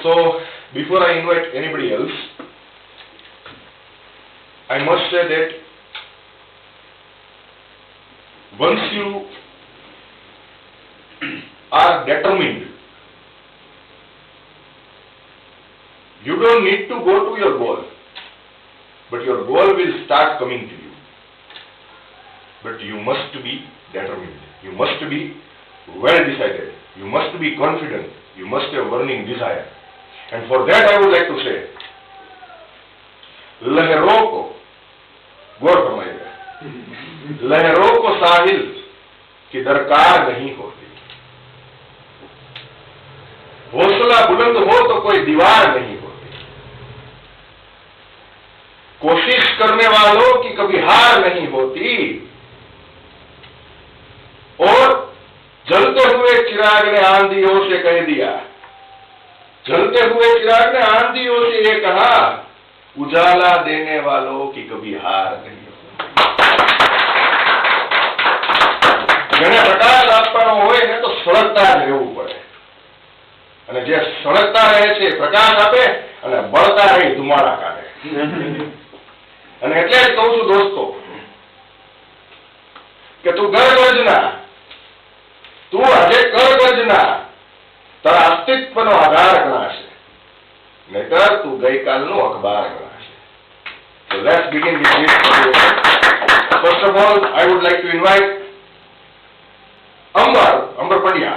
So, before I invite anybody else, I must say that once you are determined, you don't need to go to your goal, but your goal will start coming to you. But you must be determined. You must be well decided. You must be confident. You must have burning desire. And for that I would like to say, लहरों को गौर फरमाइएगा, लहरों को साहिल की दरकार नहीं होती, हौसला बुलंद हो तो कोई दीवार नहीं होती, कोशिश करने वालों की कभी हार नहीं होती, और जलते हुए चिराग ने आंधियों से कह दिया, जलते हुए चिराग ने आंधियों से ये कहा, उजाला देने वालों की कभी हार नहीं होती। જેને પ્રકાશ આપવાનો હોય ને તો સળગતા જ રહેવું પડે, અને જે સળગતા રહે છે પ્રકાશ આપે અને બળતા રહી ધુમાડા કાઢે. અને એટલે જ કહું છું દોસ્તો કે તું ગર્વજના, તું આજે ગર્વજના તારા અસ્તિત્વનો આધાર ગણાશે, નહીતર તું ગઈકાલનું અખબાર ગણાશે. So let's begin with this. First of all, I would like to invite Ambar Pandya.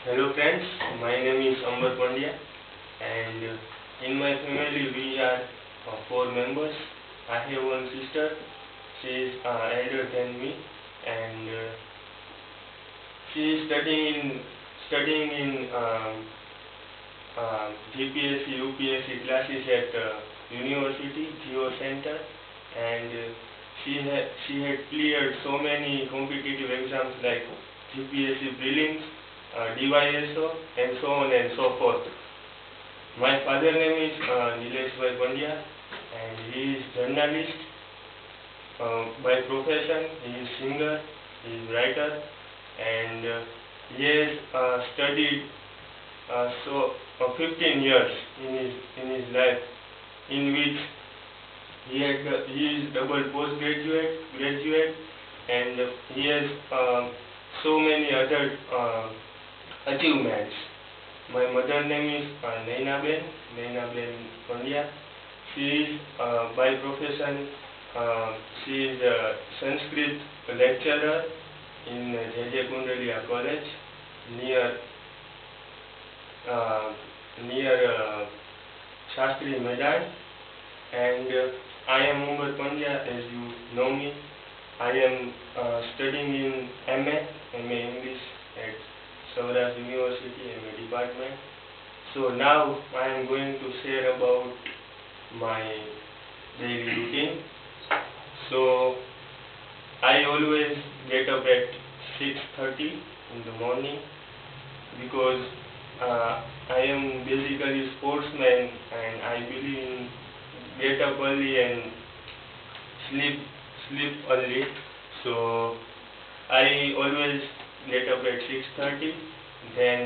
Hello friends, my name is Ambar Pandya, and in my family we are 4 members. I have one sister. She is elder than me, and she is studying in GPSC, UPSC classes at University Geo Center, and she had cleared so many competitive exams like GPSC prelims, DYSO, and so on and so forth. My father name is Ambar Pandya, and he is journalist. By profession, he is singer, he is writer, and he has studied 15 years in his life, in which he is double postgraduate, graduate, and he has so many other achievements. My mother name is Naina Pandya. She is by profession, she is a Sanskrit lecturer in J.J. Kundalia College near Shastri Maidan, and I am Ambar Pandya, as you know me. I am studying in MA English at Saurashtra University, MA department. So now I am going to share about my daily routine. So I always get up at 6:30 in the morning, because I am basically a sportsman, and I believe in get up early and sleep early. So I always get up at 6:30. Then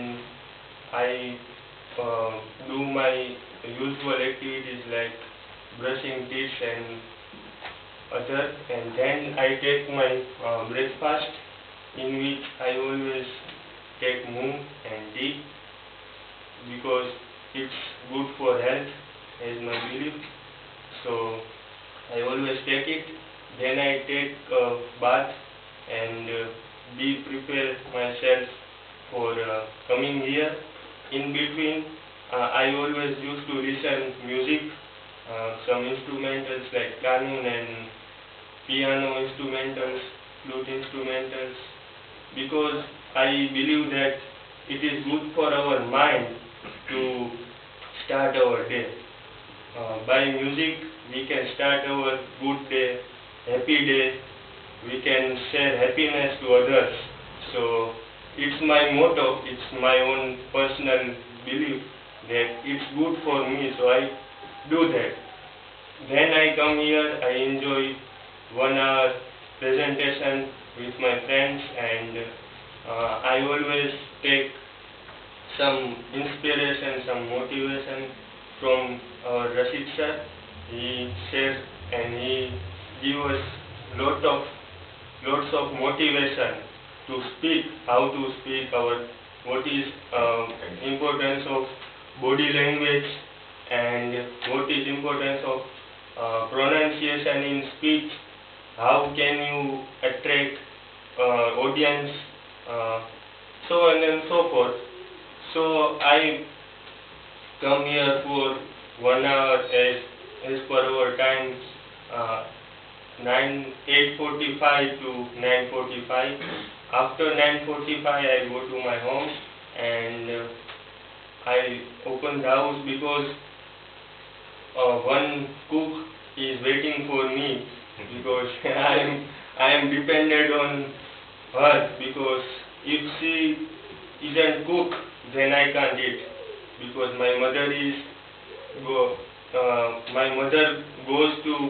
I do my usual activities like brushing teeth and other, and then I take my breakfast, in which I always take moong and tea, because it's good for health, as my belief. So I always take it. Then I take a bath and prepare myself for coming here. In between, I always used to listen music, some instrumentals like kanun and piano instrumentals, flute instrumentals, because I believe that it is good for our mind to start our day. By music, we can start our good day, happy day. We can share happiness to others. So it's my motto, it's my own personal belief that it's good for me, so I do that. Then I come here, I enjoy 1 hour presentation with my friends, and I always take some inspiration, some motivation from our Rashid sir. He shares and he gives us lots of motivation to speak, how to speak, what is importance of body language, and what is importance of pronunciation in speech, how can you attract audience, so on and so forth. So I come here for 1 hour as per our time, 8:45 to 9:45. After 9:45 I go to my home and I open the house because one cook is waiting for me, because I am dependent on her, because if she isn't cook then I can't eat, because my mother goes to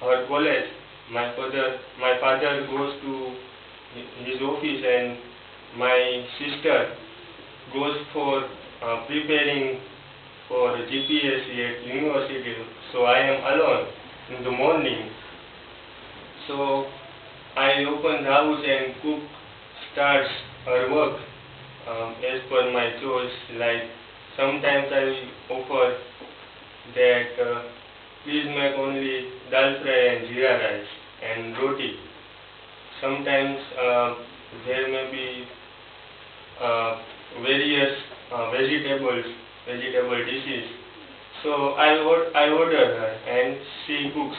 her college. My father goes to his office, and my sister goes for preparing for GPSC at university. So I am alone in the morning. So I open the house and cook starts her work as per my choice. Like sometimes I offer that please make only dal fry and jeera rice and roti. Sometimes there may be various vegetable dishes. So I order her and she cooks.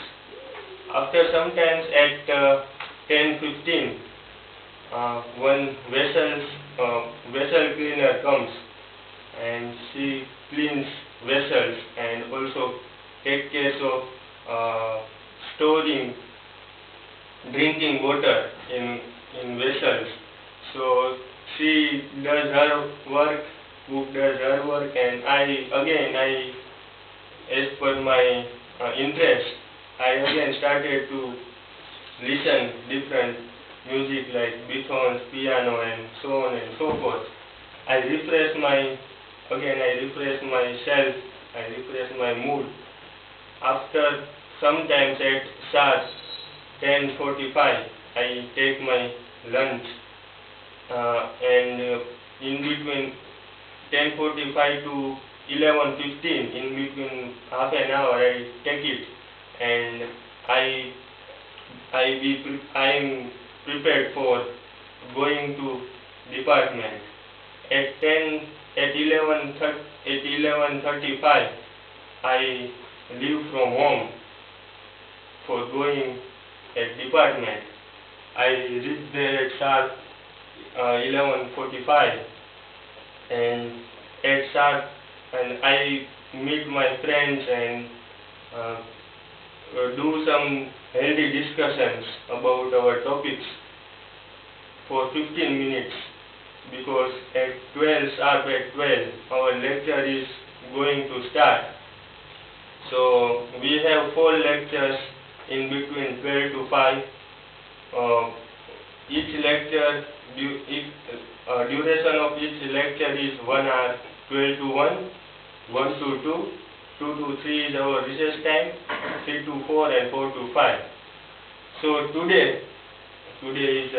After sometimes at 10:15, one vessel cleaner comes and she cleans vessels and also take care of storing drinking water in vessels. So she does her work, cook does her work, and I as per my interest, I again started to listen different music like Beethoven's piano and so on and so forth. I refresh myself, I refresh my mood. After sometimes at sharp 10:45, I take my lunch, and in between 10:45 to 11:15, in between half an hour, I take it, and I am prepared for going to department. At 11:35, I leave from home for going at department. I reach there at sharp 11:45, and at sharp, and I meet my friends and do some healthy discussions about our topics for 15 minutes, because at 12 our lecture is going to start. So we have 4 lectures in between 12 to 5. Each lecture, duration of each lecture is 1 hour, 12 to 1, 1 to 2, 2 to 3 is our recess time, 3 to 4 and 4 to 5. So today is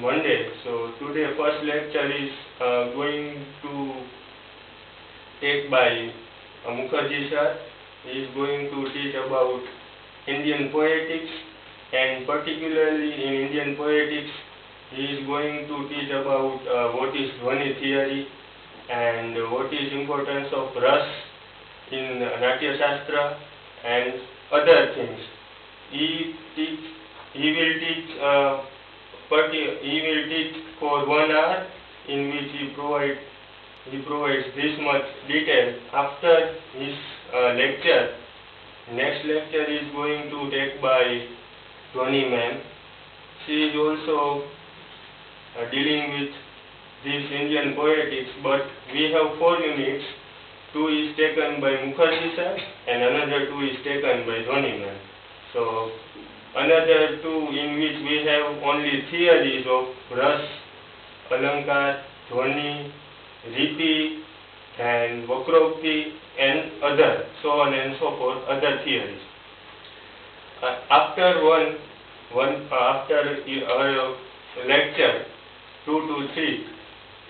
Monday, so today first lecture is going to take by Mukherjee sir. He is going to teach about Indian poetics, and particularly in Indian poetics, he is going to teach about what is Dhwani theory and what is importance of ras in Natya Shastra and other things. He will teach for 1 hour, in which he provides this much detail. After his lecture, next lecture is going to take by Dhwani ma'am. She is also dealing with this Indian poetics, but we have 4 units. 2 is taken by Mukherjee sir and another 2 is taken by Dhoni ma'am. So another 2 in which we have only theories of Ras, Alankar, Dhoni, Riti and Vakrokti and other, so on and so forth, other theories. After lecture 2 to 3,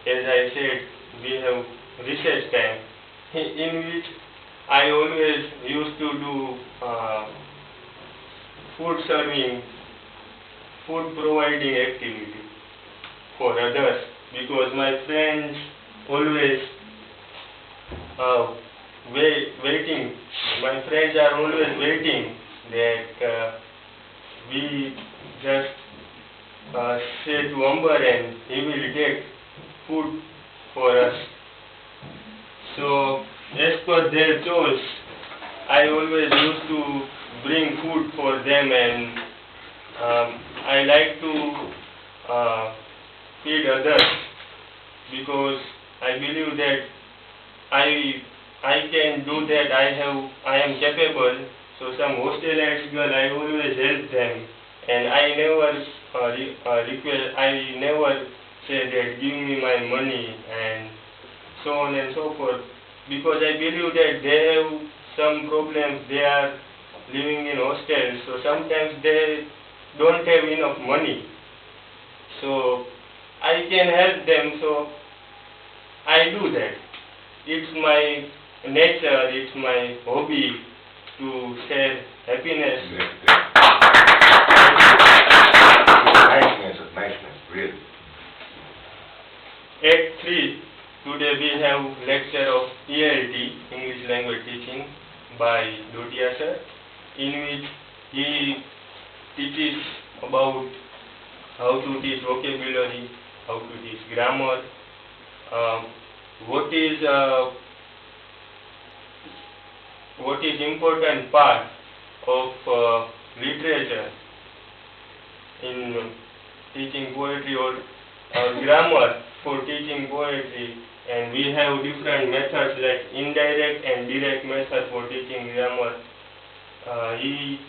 as I said, we have recess time, in which I always used to do food serving, food providing activity for others, because my friends always waiting. My friends are always waiting that we just say to Ambar and he will take food for us. So as per their choice, I always used to bring food for them, and I like to feed others because I believe that I can do that. I am capable. So some hostelites girl, I always help them, and I never request. I never say that give me my money and so on and so forth, because I believe that they have some problems. They are living in hostels, so sometimes they don't have enough money. So I can help them. So I do that. It's my nature. It's my hobby to share happiness. Niceness, really. At 3, today we have lecture of ELT, English Language Teaching, by Dotia sir, in which he teaches about how to teach vocabulary, how to teach grammar, what is important part of literature in teaching poetry, or grammar for teaching poetry, and we have different methods like indirect and direct method for teaching grammar. He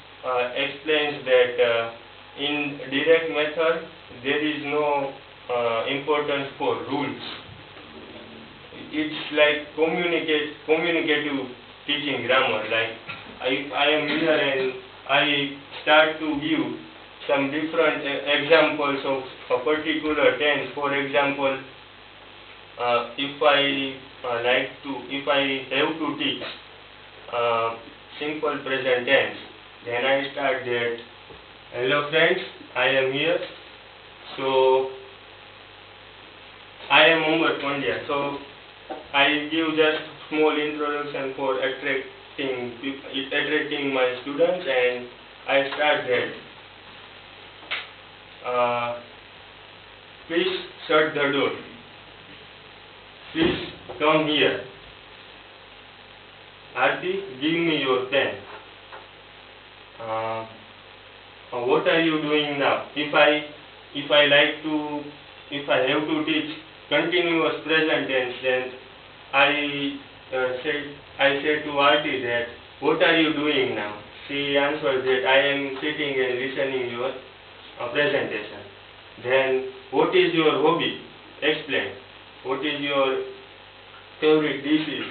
explains that in direct method there is no importance for rules. It's like communicative teaching grammar. Like I am here and I start to give some different examples of a particular tense. For example, if I have to teach simple present tense, then I start that, hello friends, I am here. So I am Ambar Pandya. So I give just small introduction for attracting my students, and I start that. Please shut the door. Please come here. Aarti, give me your pen. What are you doing now? If I have to teach continuous present tense, then I said to Aarti that, what are you doing now? She answered that I am sitting and listening your presentation. Then, what is your hobby? Explain. What is your favorite dishes?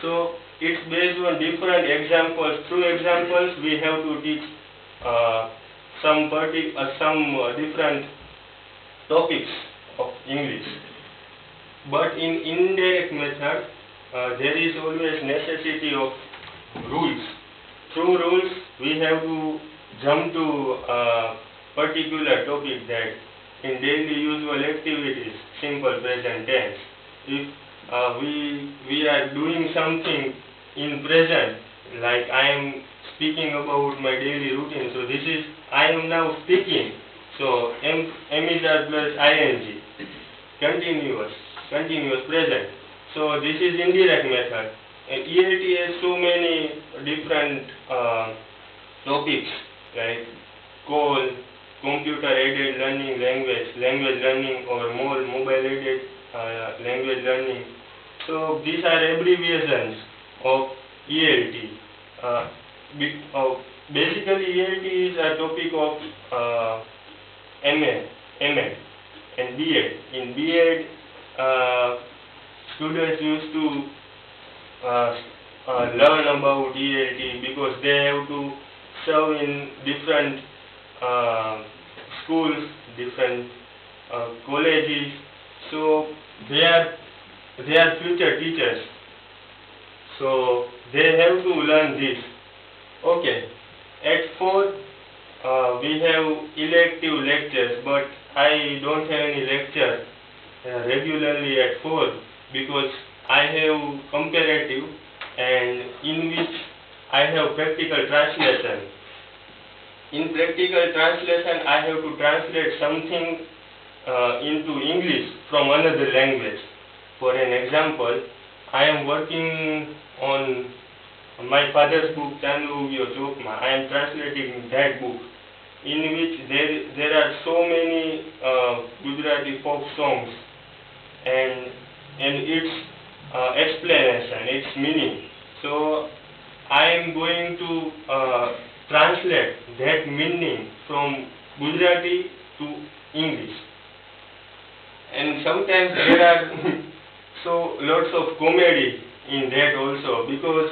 So it's based on different examples. Through examples, we have to teach some different topics of English. But in indirect method, there is always necessity of rules. Through rules, we have to jump to a particular topic, that in daily usual activities, simple present tense. If we are doing something in present, like I am speaking about my daily routine, so this is, I am now speaking, so M is plus ing, continuous present. So this is indirect method. And ELT has so many different topics, like call, computer aided learning, language learning, or more mobile aided language learning, So these are abbreviations of ELT. Basically, ELT is a topic of MA, and B.Ed. In B.Ed, students used to learn about ELT because they have to serve in different schools, different colleges. So they are future teachers. So they have to learn this. Okay. At 4, we have elective lectures, but I don't have any lecture regularly at 4 because I have comparative, and in which I have practical translation. In practical translation, I have to translate something into English from another language. For an example, I am working on my father's book, Chandu Ugyo Chokma. I am translating that book, in which there are so many Gujarati folk songs, and its explanation, its meaning. So I am going to translate that meaning from Gujarati to English. And sometimes there are so lots of comedy in that also, because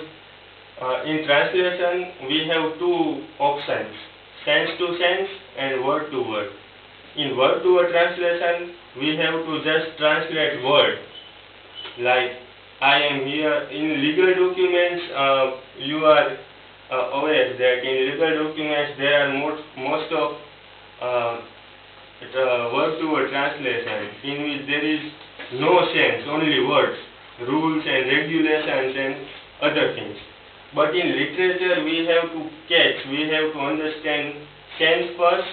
in translation we have 2 options, sense to sense and word to word. In word to word translation, we have to just translate word, like I am here. In legal documents, you are aware that in legal documents there are most of word to word translation, in which there is no sense, only words, rules and regulations and other things. But in literature we have to catch, we have to understand sense first,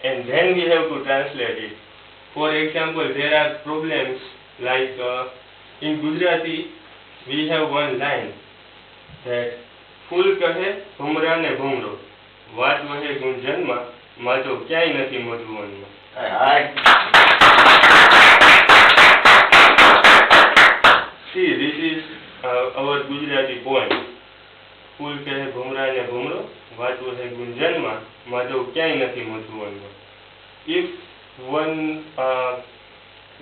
and then we have to translate it. For example, there are problems like in Gujarati we have one line that ફૂલ કહે ભમરા ને ભમરો વાત વહે ગુંજનમાં માધવ ક્યાંય નથી મધુવનમાં. See, this is our Gujarati poem. ફૂલ કહે ભમરા ને ભમરો વાત વહે ગુંજનમાં માધવ ક્યાંય નથી મધુવનમાં. If one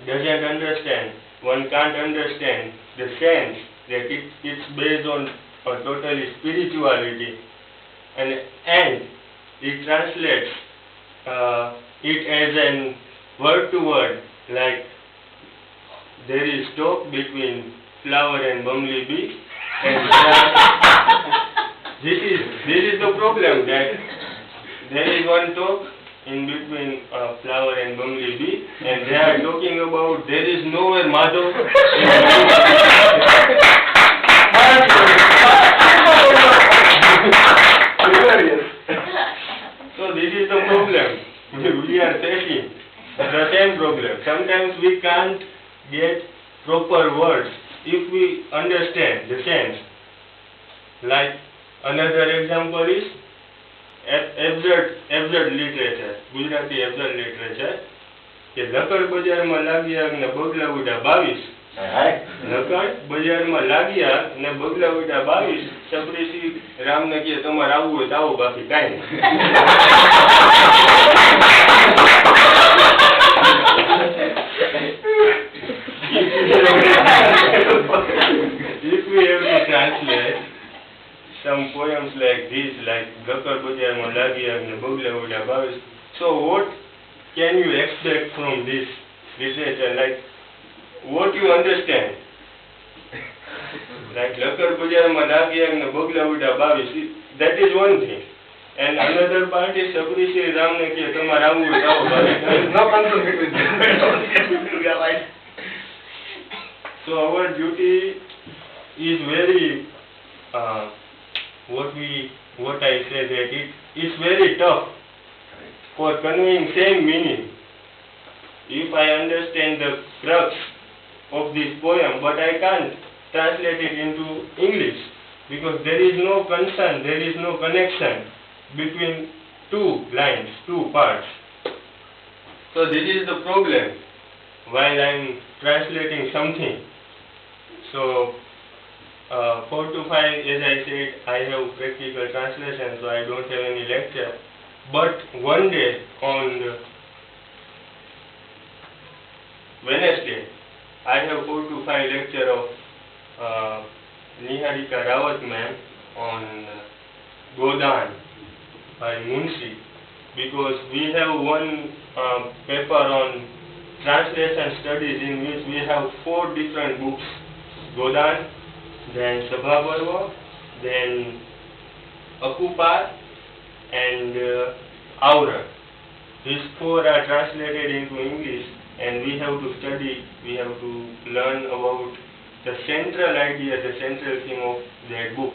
doesn't understand, one can't understand the sense that it's based on totally spirituality, and it translates it as an word to word, like there is talk between flower and bumblebee, and this is the problem, that there is one talk in between flower and bumblebee, and they are talking about there is nowhere Madhav. So this is the problem we are facing, the same problem. Sometimes we can't get proper words if we understand the sense. Like another example is absurd literature, Gujarati absurd literature. કે લકડ બજારમાં લાગ્યા ને બગલા ઉડા 22. લકડ બજારમાં લાગ્યા ને બગલા ઉડા 22. સબરીસી રામને કહે તમારે આવવું હોય તો આવો, બાકી કાંઈ નહીં. If we have to translate some poems like this, like લકડ બજારમાં લાગ્યા ને બગલા ઉડા 22, so what can you expect from this literature? Like, what you understand? Like, લકડ બજારમાં લાગ્યા ને બગલા ઉડા 22, that is one thing. And another part is Sabari Shri રામને કહે તમારે આવવું હોય તો આવો, there is no concern between them. So our duty is very, what I say, that it is very tough for conveying same meaning. If I understand the crux of this poem, but I can't translate it into English because there is no concern, there is no connection between 2 lines, 2 parts. So this is the problem while I am translating something. So 4 to 5, as I said, I have practical translation, so I don't have any lecture. But one day on Wednesday, I have 4 to 5 lecture of Niharika Rawat ma'am on Godan by Munshi, because we have one paper on translation studies in which we have 4 different books: Godan, then Sabha, then Akupar, and Aura. These 4 are translated into English, and we have to study, we have to learn about the central idea, the central theme of that book.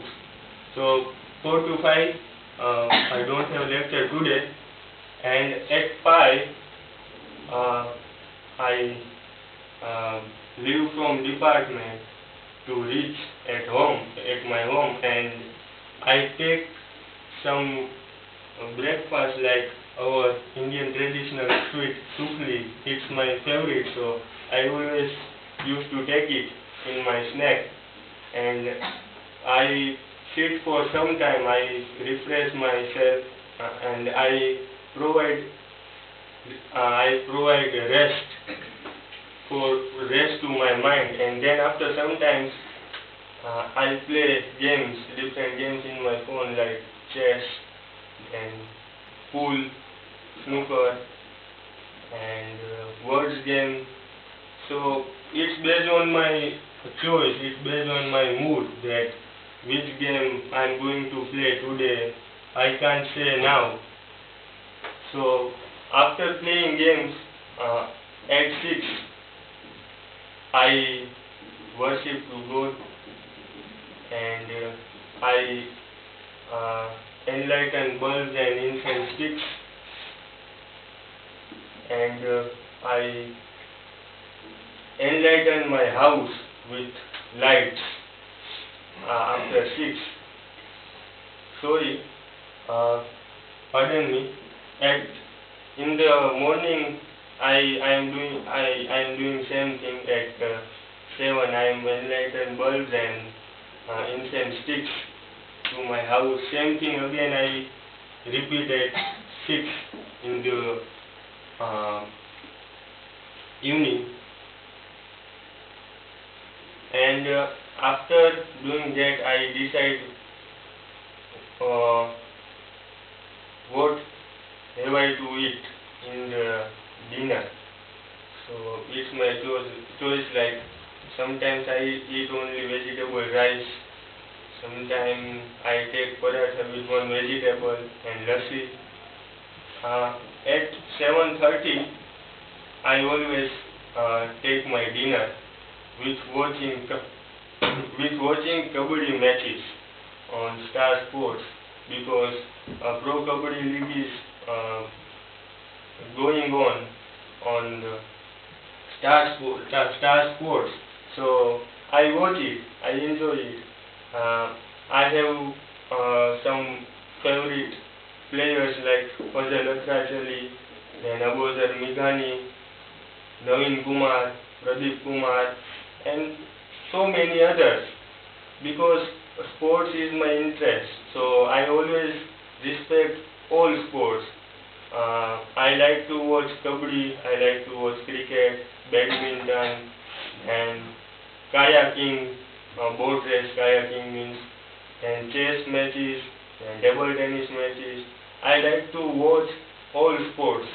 So 4 to 5, I don't have lecture today, and at 5, I leave from department to reach at my home, and I take some breakfast like our Indian traditional sweet sukli. It's my favorite, so I always used to take it in my snack, and I sit for some time, I refresh myself, and I provide rest to my mind, and then after some time I play games, different games in my phone like chess and pool, snooker, and words game. So it's based on my choice, it's based on my mood that which game I'm going to play today. I can't say now. So after playing games at 6, I worship to God, and I enlighten bulbs and incense sticks, and I enlighten my house with lights after 6. Sorry, pardon me. In the morning, I am doing same thing at 7. I am enlighten bulbs and incense sticks to my house. Same thing again I repeat at 6 in the evening. And after doing that, I decide what have I to eat in the dinner. So it's my choice, like sometimes I eat only vegetable rice, sometimes I take paratha with one vegetable and lassi. At 7:30 I always take my dinner with watching kabaddi matches on Star Sports, because Pro Kabaddi League is going on the Star Sports. So I watch it, I enjoy it. I have some favorite players like Fazal Akrachali, then Abozar Migani, Naveen Kumar, Pradeep Kumar, and so many others, because sports is my interest. So I always respect all sports. I like to watch kabaddi, I like to watch cricket, badminton, and kayaking, boat race kayaking means, and chess matches, and table tennis matches. I like to watch all sports.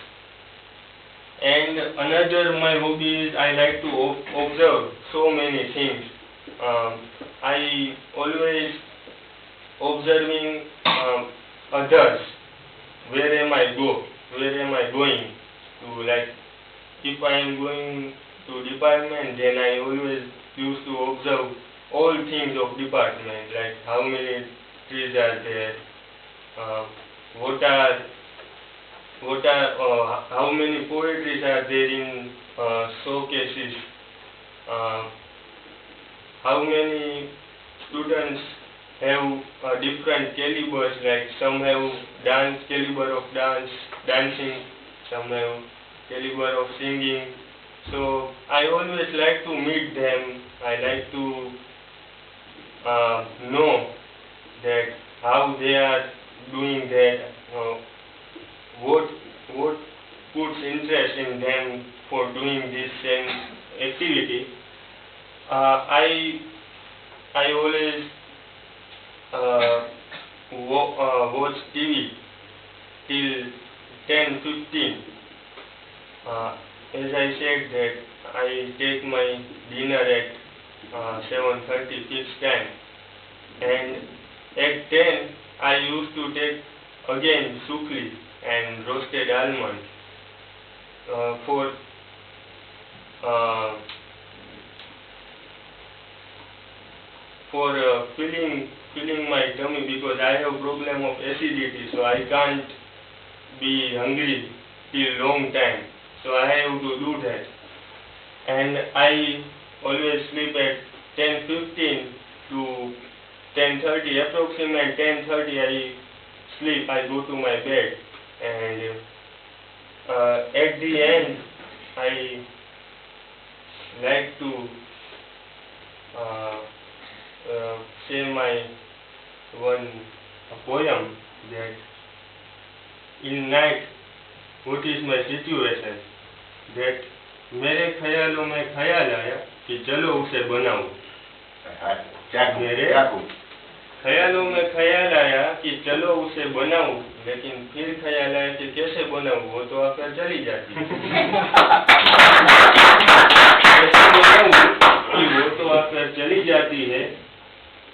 And another my hobby is I like to observe so many things. I always observing others. Where am I going to, like if I am going to department, then I always used to observe all things of department, like how many trees are there, how many poetries are there in showcases, how many students have different calibers, like some have caliber of dancing, some have caliber of singing, So I always like to meet them. I like to know that how they are doing that, what puts interest in them for doing this same activity. I always watch TV till 10:15. As I said that I take my dinner at 7:30 fixed time, and at 10 I used to take again sukli and roasted almond for filling my tummy, because I have problem of acidity, so I can't be hungry till long time. So I have to do that, and I always sleep at 10:15 to 10:30, approximate 10:30 I sleep. I go to my bed, and at the end I like to say my one poem that in night what is my situation, that मेरे ख्यालों में ख्याल आया कि चलो उसे बनाऊं, मेरे ख्यालों में ख्याल आया कि चलो उसे बनाऊं, लेकिन फिर ख्याल आया कि कैसे बनाऊं, वो तो आकर चली जाती है। कैसे बनाऊं कि वो तो आकर चली जाती है।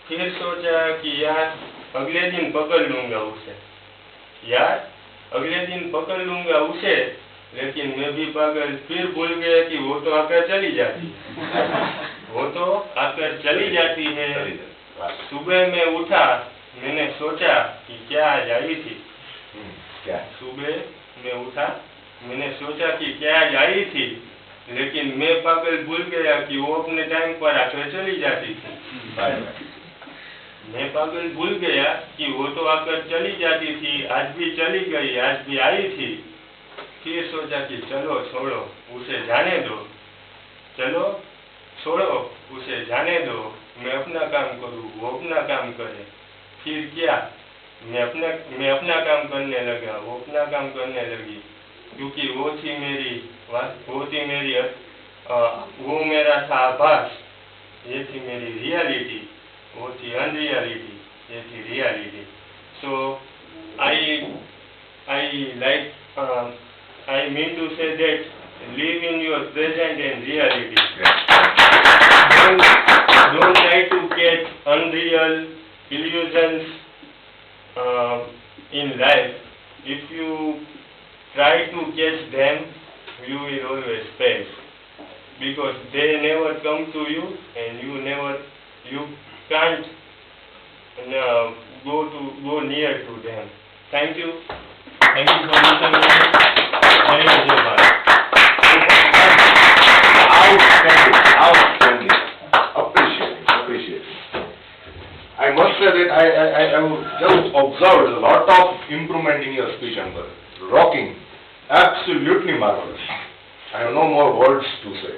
फिर सोचा कि यार अगले दिन पकड़ लूंगा उसे, यार अगले दिन पकड़ लूंगा उसे, लेकिन मैं भी पागल, फिर भूल गया कि वो तो आकर चली जाती है, वो तो आकर चली जाती है। सुबह में उठा, मैंने सोचा कि क्या आज आई थी, क्या सुबह में उठा, मैंने सोचा कि क्या आज आई थी, लेकिन मैं पागल भूल गया कि वो अपने टाइम पर आकर चली जाती थी। मैं पागल भूल गया कि वो तो आकर चली जाती थी, आज भी चली गई, आज भी आई थी। फिर सोचा कि चलो छोड़ो उसे जाने दो, चलो छोड़ो उसे जाने दो, मैं अपना काम करूँ, वो अपना काम करे। फिर क्या, मैं अपना काम करने लगा, वो अपना काम करने लगी, क्योंकि वो थी मेरी वो मेरा था आभास, ये थी मेरी रियलिटी, वो थी अनरियलिटी, ये थी reality. So I mean to say that live in your present and reality. Don't try to catch unreal illusions in life. If you try to catch them, you will always fail, because they never come to you, and you can't go near to them. Thank you for listening. Outstanding. Appreciate. I must say that I just observed a lot of improvement in your speech, Ambar. Rocking. Absolutely marvelous. I have no more words to say.